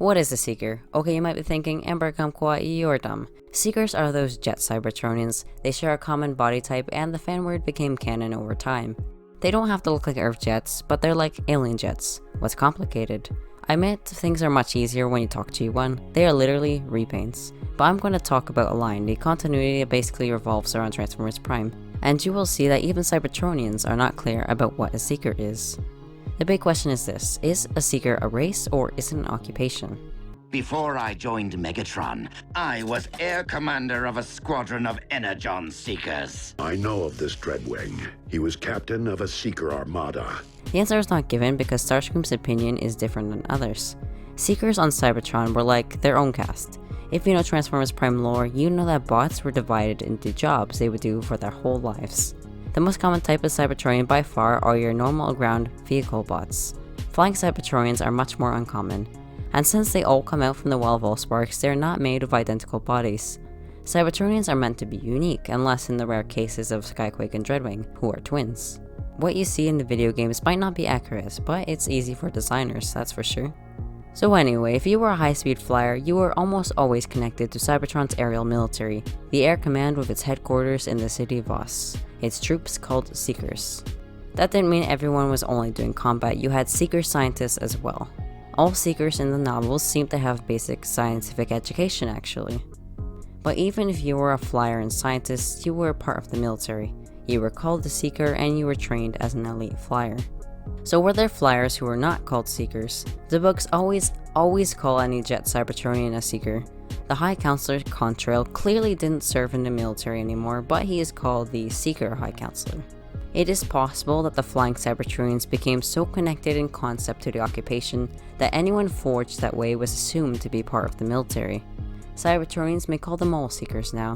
What is a Seeker? Okay, you might be thinking, Ember Kumquat, you're dumb. Seekers are those jet Cybertronians. They share a common body type, and the fan word became canon over time. They don't have to look like Earth jets, but they're like alien jets. What's complicated? I admit things are much easier when you talk G1. They are literally repaints. But I'm going to talk about Align, the continuity that basically revolves around Transformers Prime. And you will see that even Cybertronians are not clear about what a Seeker is. The big question is this: is a Seeker a race or is it an occupation? Before I joined Megatron, I was Air Commander of a squadron of Energon Seekers. I know of this Dreadwing. He was captain of a Seeker armada. The answer is not given because Starscream's opinion is different than others. Seekers on Cybertron were like their own caste. If you know Transformers Prime lore, you know that bots were divided into jobs they would do for their whole lives. The most common type of Cybertronian by far are your normal ground vehicle bots. Flying Cybertronians are much more uncommon, and since they all come out from the well of Allsparks, they are not made of identical bodies. Cybertronians are meant to be unique, unless in the rare cases of Skyquake and Dreadwing, who are twins. What you see in the video games might not be accurate, but it's easy for designers, that's for sure. So anyway, if you were a high-speed flyer, you were almost always connected to Cybertron's aerial military, the Air Command with its headquarters in the city of Voss. Its troops called Seekers. That didn't mean everyone was only doing combat, you had Seeker scientists as well. All Seekers in the novels seem to have basic scientific education actually. But even if you were a flyer and scientist, you were part of the military. You were called a Seeker and you were trained as an elite flyer. So were there flyers who were not called Seekers? The books always call any jet Cybertronian a Seeker. The High Counselor Contrail clearly didn't serve in the military anymore, but he is called the Seeker High Counselor. It is possible that the flying Cybertronians became so connected in concept to the occupation that anyone forged that way was assumed to be part of the military. Cybertronians may call them all Seekers now.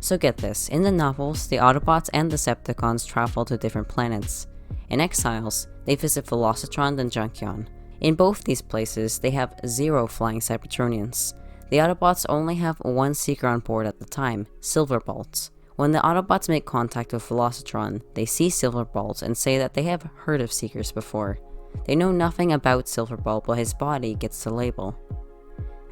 So get this, in the novels, the Autobots and Decepticons travel to different planets. In Exiles, they visit Velocitron and Junkion. In both these places, they have 0 flying Cybertronians. The Autobots only have 1 Seeker on board at the time, Silverbolt. When the Autobots make contact with Velocitron, they see Silverbolt and say that they have heard of Seekers before. They know nothing about Silverbolt, but his body gets the label.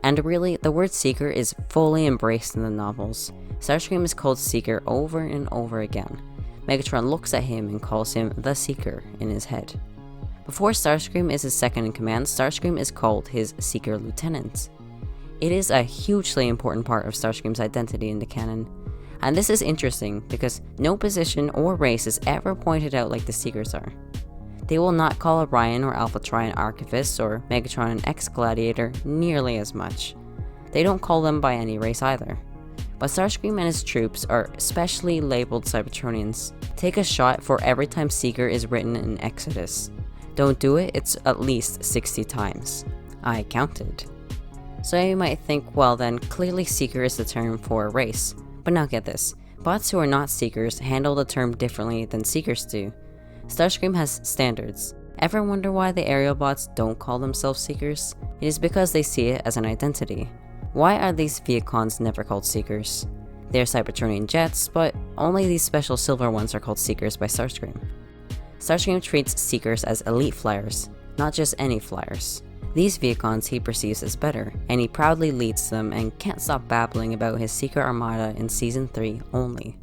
And really, the word Seeker is fully embraced in the novels. Starscream is called Seeker over and over again. Megatron looks at him and calls him the Seeker in his head. Before Starscream is his second in command, Starscream is called his Seeker Lieutenant. It is a hugely important part of Starscream's identity in the canon. And this is interesting because no position or race is ever pointed out like the Seekers are. They will not call Orion or Alpha-Trion Archivists or Megatron an Ex-Gladiator nearly as much. They don't call them by any race either. But Starscream and his troops are specially labeled Cybertronians. Take a shot for every time Seeker is written in Exodus. Don't do it, it's at least 60 times. I counted. So you might think, well then, clearly Seeker is the term for a race. But now get this, bots who are not Seekers handle the term differently than Seekers do. Starscream has standards. Ever wonder why the aerial bots don't call themselves Seekers? It is because they see it as an identity. Why are these vehicons never called Seekers? They are Cybertronian jets, but only these special silver ones are called Seekers by Starscream. Starscream treats Seekers as elite flyers, not just any flyers. These vehicons he perceives as better, and he proudly leads them and can't stop babbling about his Seeker Armada in Season 3 only.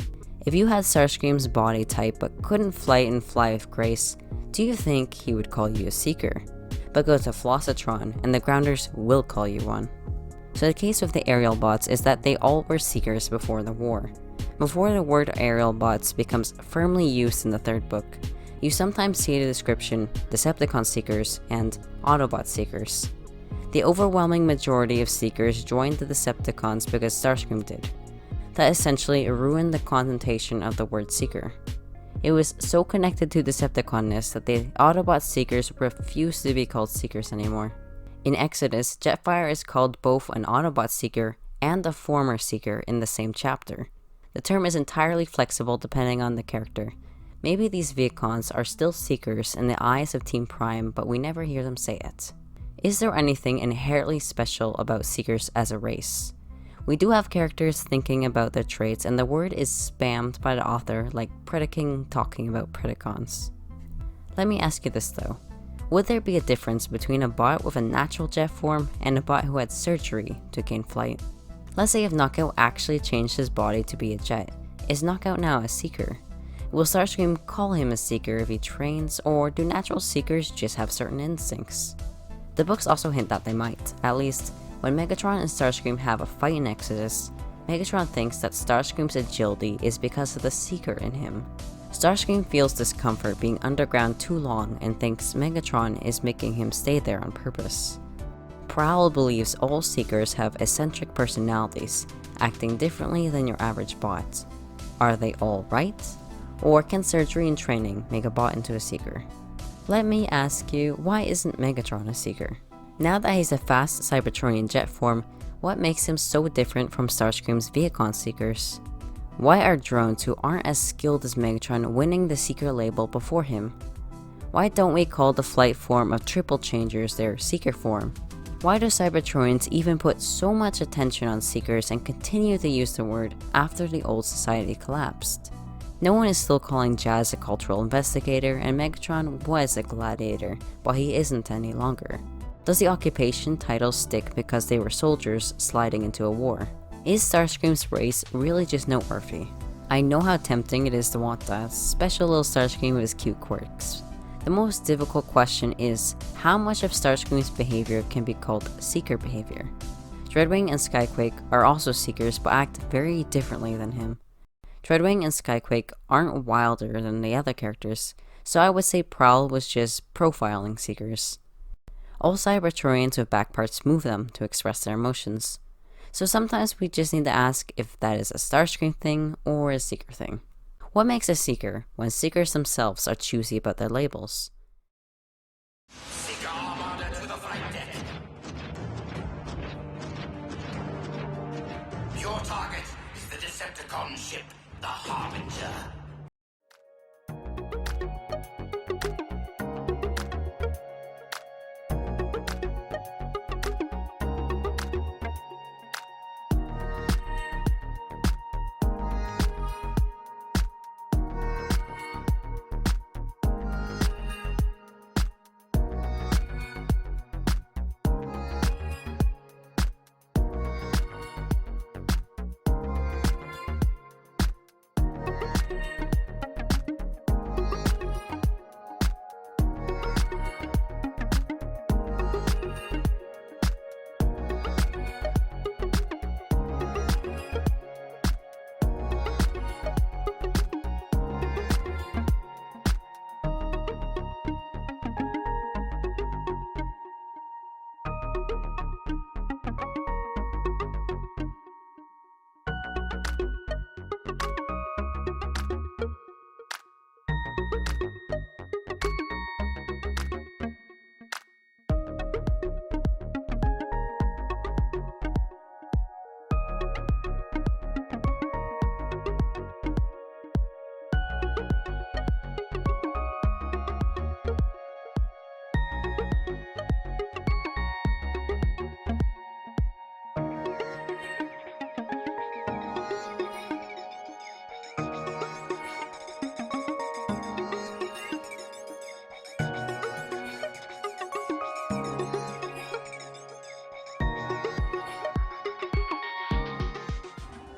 If you had Starscream's body type but couldn't fly with grace, do you think he would call you a Seeker? But go to Velocitron and the Grounders will call you one. So the case with the aerial bots is that they all were Seekers before the war. Before the word aerial bots becomes firmly used in the 3rd book, you sometimes see the description Decepticon Seekers and Autobot Seekers. The overwhelming majority of Seekers joined the Decepticons because Starscream did. That essentially ruined the connotation of the word Seeker. It was so connected to Decepticonness that the Autobot Seekers refused to be called Seekers anymore. In Exodus, Jetfire is called both an Autobot Seeker and a former Seeker in the same chapter. The term is entirely flexible depending on the character. Maybe these vehicons are still Seekers in the eyes of Team Prime, but we never hear them say it. Is there anything inherently special about Seekers as a race? We do have characters thinking about their traits, and the word is spammed by the author like Predaking talking about Predacons. Let me ask you this though. Would there be a difference between a bot with a natural jet form and a bot who had surgery to gain flight? Let's say if Knockout actually changed his body to be a jet, is Knockout now a Seeker? Will Starscream call him a Seeker if he trains, or do natural Seekers just have certain instincts? The books also hint that they might. At least, when Megatron and Starscream have a fight in Exodus, Megatron thinks that Starscream's agility is because of the Seeker in him. Starscream feels discomfort being underground too long and thinks Megatron is making him stay there on purpose. Prowl believes all Seekers have eccentric personalities, acting differently than your average bot. Are they all right? Or can surgery and training make a bot into a Seeker? Let me ask you, why isn't Megatron a Seeker? Now that he's a fast Cybertronian jet form, what makes him so different from Starscream's vehicon Seekers? Why are drones who aren't as skilled as Megatron winning the Seeker label before him? Why don't we call the flight form of triple changers their Seeker form? Why do Cybertronians even put so much attention on Seekers and continue to use the word after the old society collapsed? No one is still calling Jazz a cultural investigator, and Megatron was a gladiator, but he isn't any longer. Does the occupation title stick because they were soldiers sliding into a war? Is Starscream's race really just noteworthy? I know how tempting it is to want that special little Starscream with his cute quirks. The most difficult question is, how much of Starscream's behavior can be called Seeker behavior? Dreadwing and Skyquake are also Seekers but act very differently than him. Dreadwing and Skyquake aren't wilder than the other characters, so I would say Prowl was just profiling Seekers. All Cybertronians with back parts move them to express their emotions, so sometimes we just need to ask if that is a Starscream thing or a Seeker thing. What makes a Seeker when Seekers themselves are choosy about their labels? Seeker Armada to the flight deck. Your target is the Decepticon ship, the Harbinger.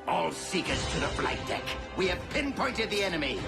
All Seekers to the flight deck. We have pinpointed the enemy.